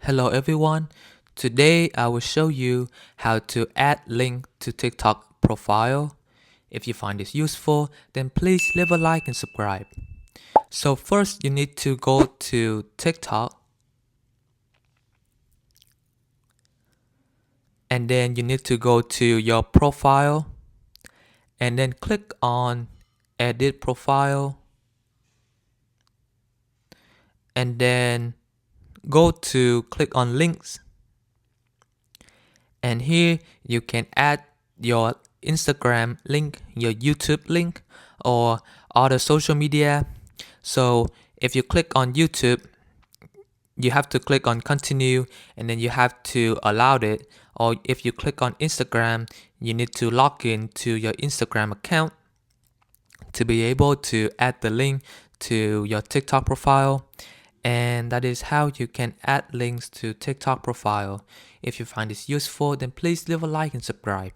Hello everyone. Today I will show you how to add link to TikTok profile. If you find this useful, then please leave a like and subscribe. So first you need to go to TikTok. And then you need to go to your profile. And then click on edit profile. And then go to click on links. And here you can add your Instagram link, your YouTube link, or other social media. So if you click on YouTube, you have to click on continue and then you have to allow it. Or if you click on Instagram, you need to log in to your Instagram account to be able to add the link to your TikTok profile. And that is how you can add links to TikTok profile. If you find this useful, then please leave a like and subscribe.